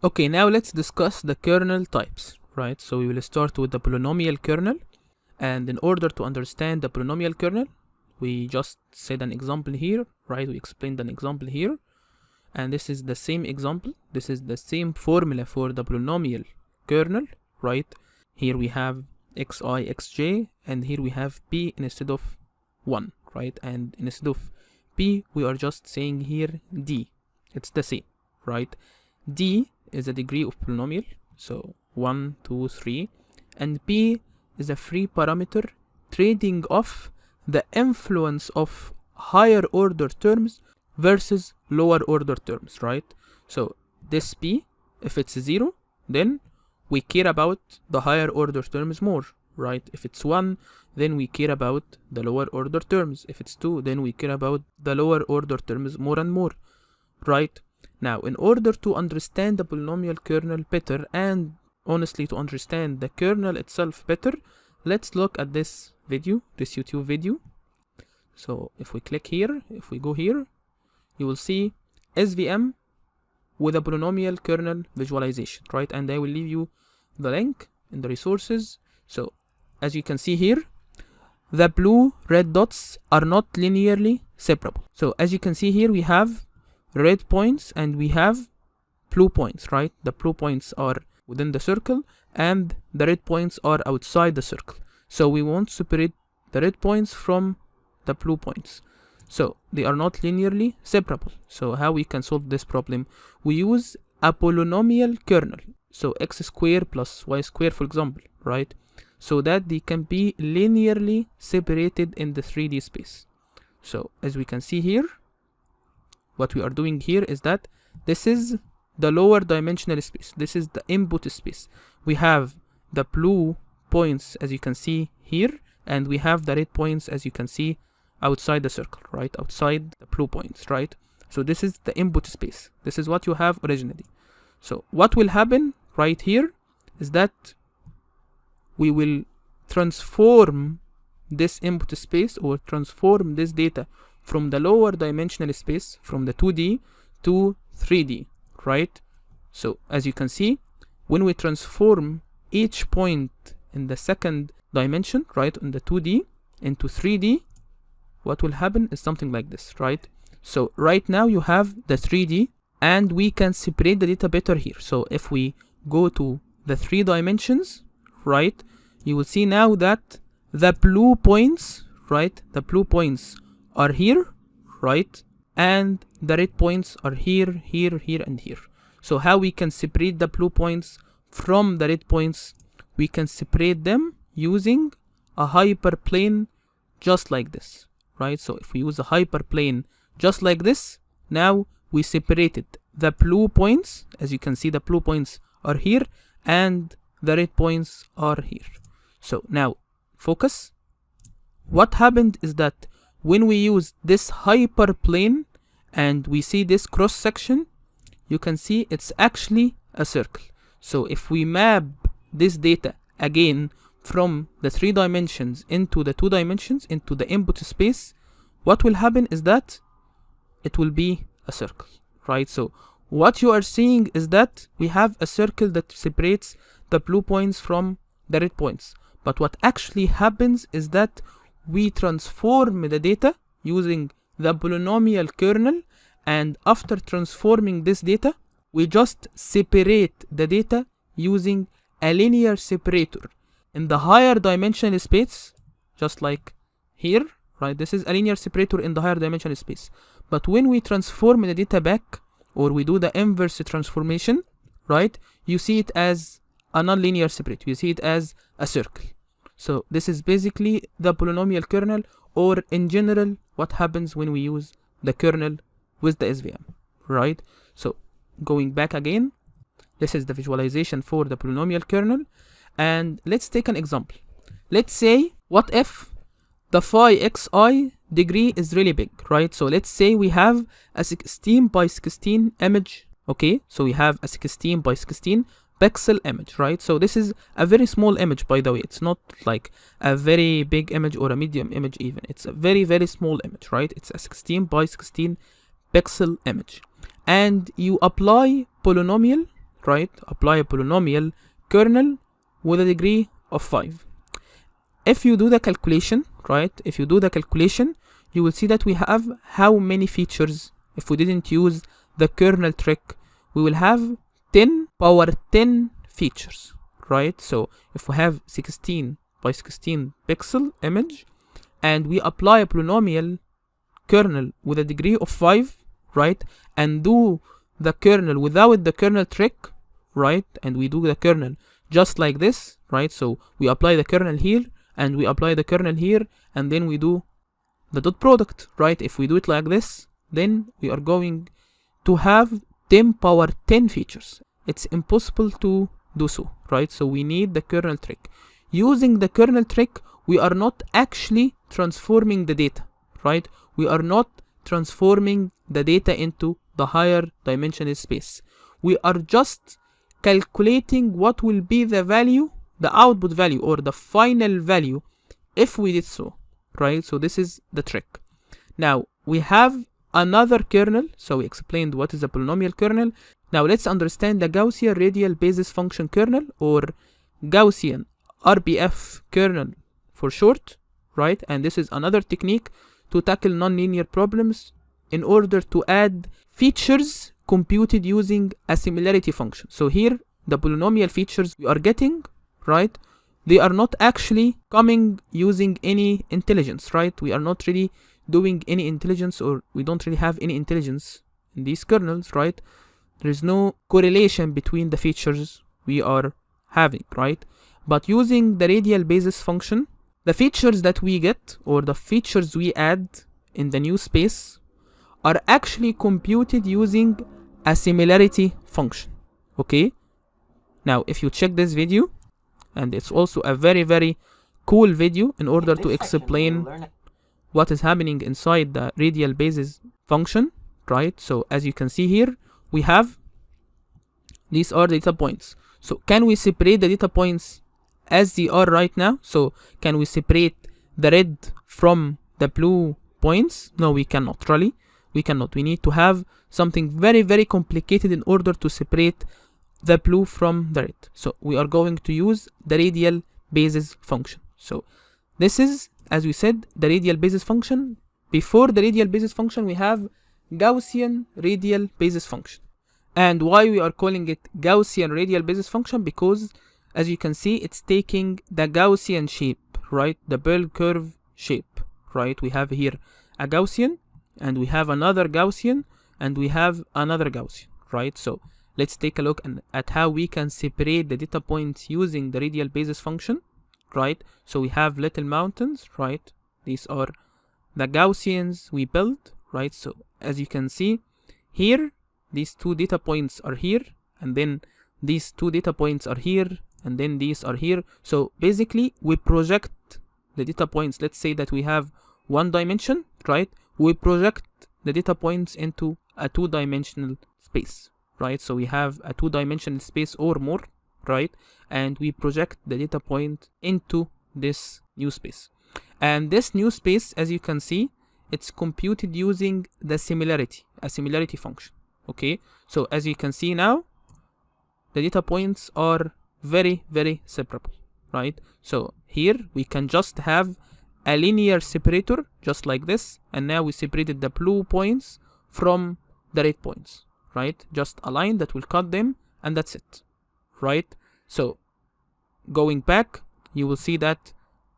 Okay, now let's discuss the kernel types, right? So we will start with the polynomial kernel. And in order to understand the polynomial kernel, we just said an example here, right? We explained an example here. And this is the same example. This is the same formula for the polynomial kernel, right? Here we have xi, xj, and here we have p instead of 1, right? And instead of p, we are just saying here d. It's the same, right? D is a degree of polynomial, so 1, 2, 3, and p is a free parameter trading off the influence of higher order terms versus lower order terms, right? So this p, if it's 0, then we care about the higher order terms more, right? If it's 1, then we care about the lower order terms. If it's 2, then we care about the lower order terms more and more, right? Now, in order to understand the polynomial kernel better, and honestly to understand the kernel itself better, let's look at this video, this YouTube video. So if we click here, if we go here, you will see SVM with a polynomial kernel visualization, right? And I will leave you the link in the resources. So as you can see here, the blue red dots are not linearly separable. So as you can see here, we have red points and we have blue points, right? The blue points are within the circle and the red points are outside the circle. So we want to separate the red points from the blue points. So they are not linearly separable. So how we can solve this problem? We use a polynomial kernel. So x squared plus y squared, for example, right? So that they can be linearly separated in the 3D space. So as we can see here, what we are doing here is that this is the lower dimensional space. This is the input space. We have the blue points, as you can see here, and we have the red points, as you can see outside the circle, right? Outside the blue points, right? So this is the input space. This is what you have originally. So what will happen right here is that we will transform this input space or transform this data from the lower dimensional space, from the 2D to 3D, right? So as you can see, when we transform each point in the second dimension, right, in the 2D into 3D, what will happen is something like this, right? So right now you have the 3D and we can separate the data better here. So if we go to the 3 dimensions, right, you will see now that the blue points, right, the blue points are here, right, and the red points are here, here, here, and here. So how we can separate the blue points from the red points? We can separate them using a hyperplane just like this, right? So if we use a hyperplane just like this, now we separated the blue points. As you can see, the blue points are here and the red points are here. So now focus. What happened is that when we use this hyperplane and we see this cross section, you can see it's actually a circle. So if we map this data again from the 3 dimensions into the 2 dimensions, into the input space, what will happen is that it will be a circle, right? So what you are seeing is that we have a circle that separates the blue points from the red points. But what actually happens is that we transform the data using the polynomial kernel, and after transforming this data, we just separate the data using a linear separator in the higher dimensional space, just like here, right? This is a linear separator in the higher dimensional space. But when we transform the data back, or we do the inverse transformation, right, you see it as a non-linear separator. You see it as a circle. So this is basically the polynomial kernel, or in general, what happens when we use the kernel with the SVM, right? So going back again, this is the visualization for the polynomial kernel. And let's take an example. Let's say, what if the phi xi degree is really big, right? So let's say we have a 16 by 16 image, okay? So we have a 16 by 16 pixel image, right? So this is a very small image, by the way. It's not like a very big image or a medium image even. It's a very, very small image, right? It's a 16 by 16 pixel image. And you apply polynomial, right? Apply a polynomial kernel with a degree of 5. If you do the calculation, right? If you do the calculation, you will see that we have how many features. If we didn't use the kernel trick, we will have 10 power 10 features, right? So if we have 16 by 16 pixel image and we apply a polynomial kernel with a degree of 5, right, and do the kernel without the kernel trick, right, and we do the kernel just like this, right, so we apply the kernel here and we apply the kernel here and then we do the dot product, right? If we do it like this, then we are going to have 10 power 10 features. It's impossible to do so, right? So we need the kernel trick. Using the kernel trick, we are not actually transforming the data, right? We are not transforming the data into the higher dimensional space. We are just calculating what will be the value, the output value or the final value if we did so, right? So this is the trick. Now we have another kernel. So we explained what is a polynomial kernel. Now let's understand the Gaussian radial basis function kernel, or Gaussian RBF kernel for short, right? And this is another technique to tackle nonlinear problems in order to add features computed using a similarity function. So here the polynomial features we are getting, right, they are not actually coming using any intelligence, right? We are not really doing any intelligence, or we don't really have any intelligence in these kernels, right? There is no correlation between the features we are having, right? But using the radial basis function, the features that we get or the features we add in the new space are actually computed using a similarity function. Okay, now if you check this video, and it's also a very, very cool video in order to explain what is happening inside the radial basis function, right? So as you can see here, we have these are data points. So can we separate the data points as they are right now? So can we separate the red from the blue points? No, we cannot, really. We cannot. We need to have something very, very complicated in order to separate the blue from the red. So we are going to use the radial basis function. So this is, as we said, the radial basis function. Before the radial basis function, we have Gaussian radial basis function. And why we are calling it Gaussian radial basis function? Because as you can see, it's taking the Gaussian shape, right? The bell curve shape, right? We have here a Gaussian, and we have another Gaussian, and we have another Gaussian, right? So let's take a look at how we can separate the data points using the radial basis function, right? So we have little mountains, right? These are the Gaussians we built, right? So as you can see here, these two data points are here, and then these two data points are here, and then these are here. So basically we project the data points. Let's say that we have one dimension, right? We project the data points into a two-dimensional space, right? So we have a two-dimensional space or more, right? And we project the data point into this new space. And this new space, as you can see, it's computed using the similarity, a similarity function. Okay, so as you can see now, the data points are very, very separable, right? So here we can just have a linear separator just like this, and now we separated the blue points from the red points, right? Just a line that will cut them, and that's it, right? So going back, you will see that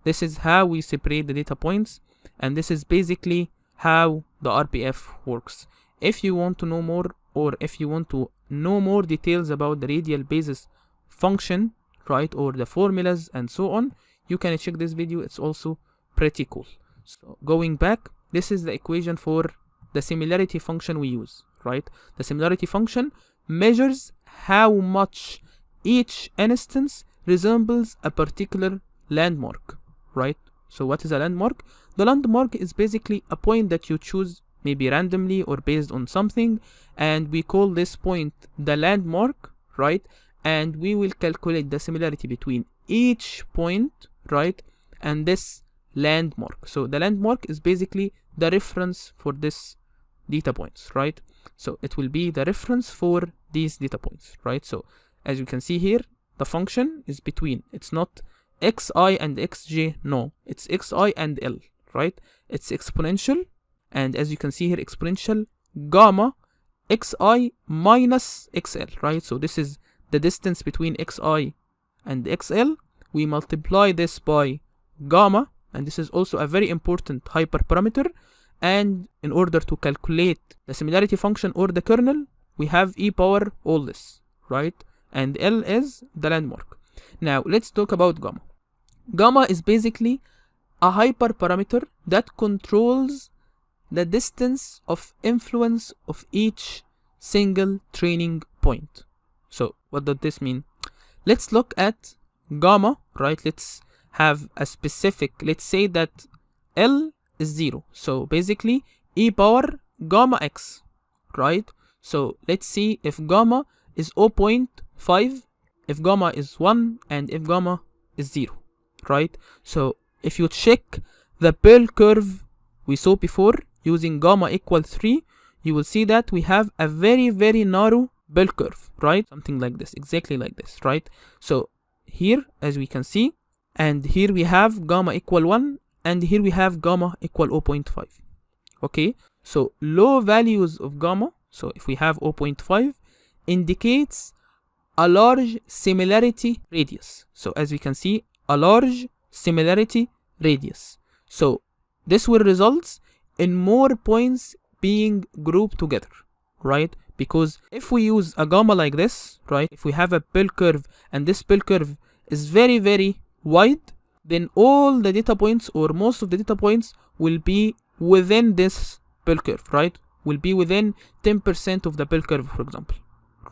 this is how we separate the data points, and this is basically how the RBF works. If you want to know more, or if you want to know more details about the radial basis function, right, or the formulas and so on, you can check this video. It's also pretty cool. So going back, this is the equation for the similarity function we use, right? The similarity function measures how much each instance resembles a particular landmark, right? So what is a landmark? The landmark is basically a point that you choose, maybe randomly or based on something, and we call this point the landmark, right? And we will calculate the similarity between each point, right, and this landmark. So the landmark is basically the reference for this data points, right? So it will be the reference for these data points, right? So as you can see here, the function is between. It's not xi and xj, no, it's xi and l, right? It's exponential, and as you can see here, exponential gamma xi minus xl, right? So this is the distance between xi and xl. We multiply this by gamma, and this is also a very important hyperparameter. And in order to calculate the similarity function or the kernel, we have e power all this, right? And L is the landmark. Now let's talk about gamma. Gamma is basically a hyperparameter that controls the distance of influence of each single training point. So what does this mean? Let's look at gamma, right? Let's have a specific, let's say that L is 0. So basically e power gamma x, right? So let's see if gamma is 0.5, if gamma is 1, and if gamma is 0, right? So if you check the bell curve we saw before using gamma equal 3, you will see that we have a very narrow bell curve, right? Something like this, exactly like this, right? So here, as we can see, and here we have gamma equal 1, and here we have gamma equal 0.5. Okay, so low values of gamma, so if we have 0.5, indicates a large similarity radius. So as we can see, a large similarity radius. So this will result in more points being grouped together, right? Because if we use a gamma like this, right, if we have a bell curve and this bell curve is very wide, then all the data points or most of the data points will be within this bell curve, right? Will be within 10% of the bell curve, for example,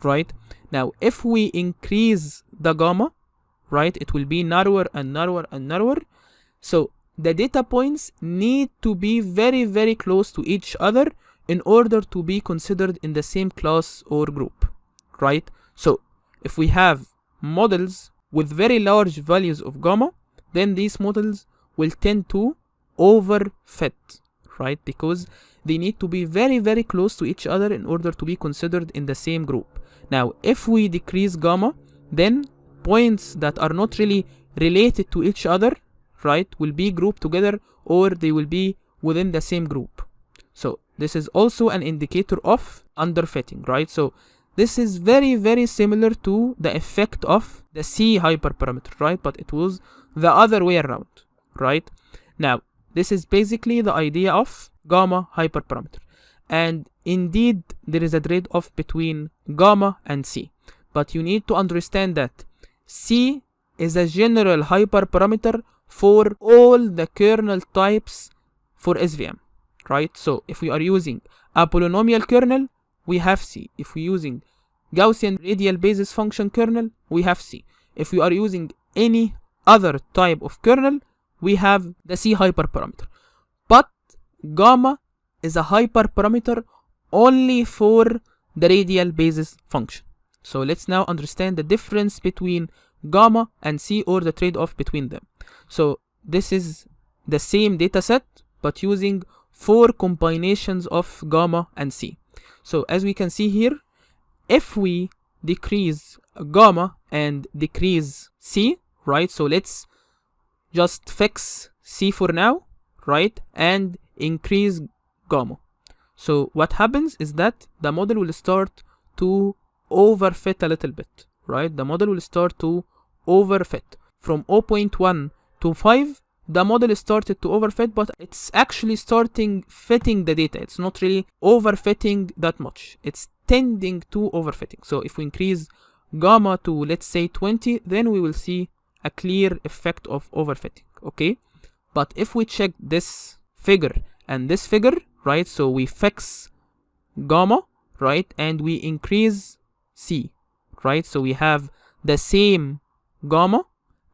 right? Now, if we increase the gamma, right, it will be narrower and narrower. So the data points need to be very close to each other in order to be considered in the same class or group, right? So if we have models with very large values of gamma, then these models will tend to overfit, right? Because they need to be very close to each other in order to be considered in the same group. Now, if we decrease gamma, then points that are not really related to each other, right, will be grouped together, or they will be within the same group. So this is also an indicator of underfitting, right? So this is very similar to the effect of the C hyperparameter, right? But it was the other way around, right? Now, this is basically the idea of gamma hyperparameter. And indeed, there is a trade-off between gamma and C. But you need to understand that C is a general hyperparameter for all the kernel types for SVM, right? So if we are using a polynomial kernel, we have C. If we're using Gaussian radial basis function kernel, we have C. If we are using any other type of kernel, we have the C hyperparameter. But gamma is a hyperparameter only for the radial basis function. So let's now understand the difference between gamma and C, or the trade-off between them. So this is the same data set, but using 4 combinations of gamma and C. So as we can see here, if we decrease gamma and decrease C, right? So let's just fix C for now, right? And increase gamma. So what happens is that the model will start to overfit a little bit, right? The model will start to overfit. From 0.1 to 5, the model started to overfit, but it's actually starting fitting the data. It's not really overfitting that much. It's tending to overfitting. So if we increase gamma to, let's say, 20, then we will see a clear effect of overfitting, okay? But if we check this figure and this figure, right, so we fix gamma, right, and we increase C, right, so we have the same gamma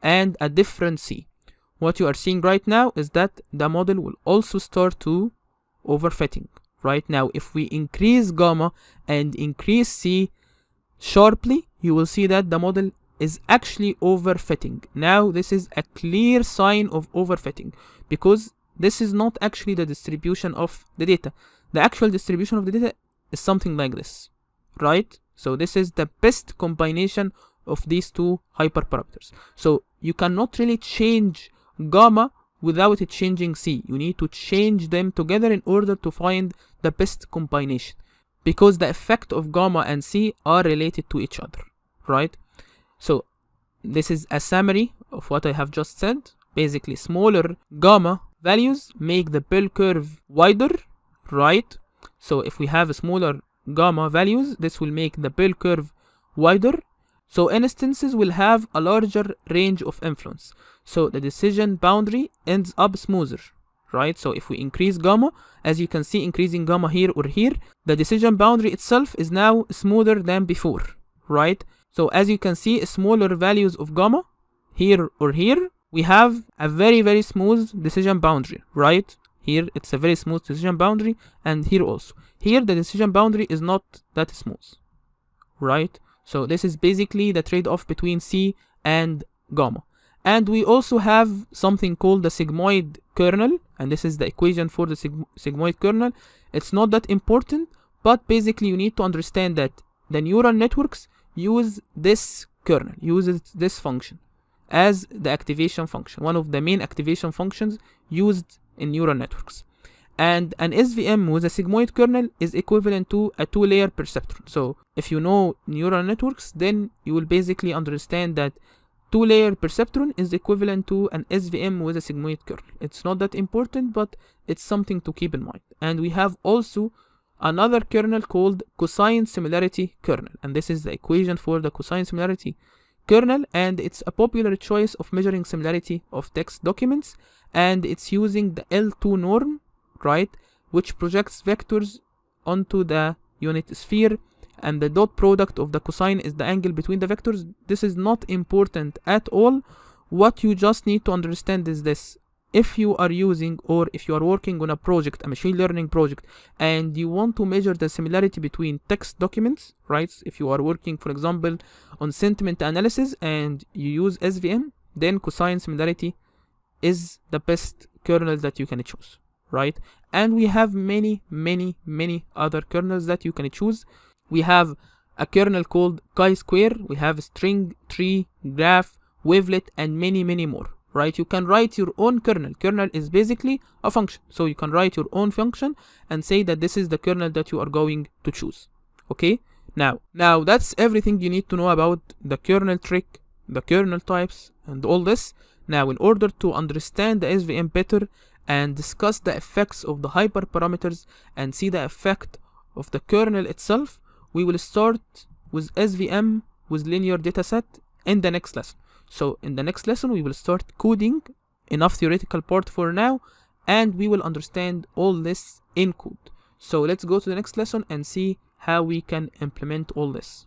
and a different C. What you are seeing right now is that the model will also start to overfitting. Right now, if we increase gamma and increase C sharply, you will see that the model is actually overfitting. Now, this is a clear sign of overfitting, because this is not actually the distribution of the data. The actual distribution of the data is something like this, right? So this is the best combination of these two hyperparameters. So you cannot really change gamma without changing C. You need to change them together in order to find the best combination, because the effect of gamma and C are related to each other, right? So this is a summary of what I have just said. Basically, smaller gamma values make the bell curve wider, right? So if we have smaller gamma values, this will make the bell curve wider. So instances will have a larger range of influence. So the decision boundary ends up smoother, right? So if we increase gamma, as you can see, increasing gamma here or here, the decision boundary itself is now smoother than before, right? So as you can see, smaller values of gamma here or here, we have a very, very smooth decision boundary, right? Here it's a very smooth decision boundary, and here also. Here the decision boundary is not that smooth, right? So this is basically the trade-off between C and gamma. And we also have something called the sigmoid kernel, and this is the equation for the sigmoid kernel. It's not that important, but basically you need to understand that the neural networks use this kernel, uses this function as the activation function, one of the main activation functions used in neural networks. And an SVM with a sigmoid kernel is equivalent to a two-layer perceptron. So if you know neural networks, then you will basically understand that two-layer perceptron is equivalent to an SVM with a sigmoid kernel. It's not that important, but it's something to keep in mind. And we have also another kernel called cosine similarity kernel, and this is the equation for the cosine similarity kernel, and it's a popular choice of measuring similarity of text documents, and it's using the L2 norm, right, which projects vectors onto the unit sphere, and the dot product of the cosine is the angle between the vectors. This is not important at all. What you just need to understand is this: if you are using, or if you are working on a project, a machine learning project, and you want to measure the similarity between text documents, right? If you are working, for example, on sentiment analysis and you use SVM, then cosine similarity is the best kernel that you can choose, right? And we have many other kernels that you can choose. We have a kernel called chi-square, we have string, tree, graph, wavelet, and many more, right? You can write your own kernel. Kernel is basically a function, so you can write your own function and say that this is the kernel that you are going to choose. Okay, now that's everything you need to know about the kernel trick, the kernel types, and all this. Now, in order to understand the SVM better and discuss the effects of the hyperparameters and see the effect of the kernel itself, we will start with SVM with linear dataset in the next lesson. So in the next lesson, we will start coding, enough theoretical part for now, and we will understand all this in code. So let's go to the next lesson and see how we can implement all this.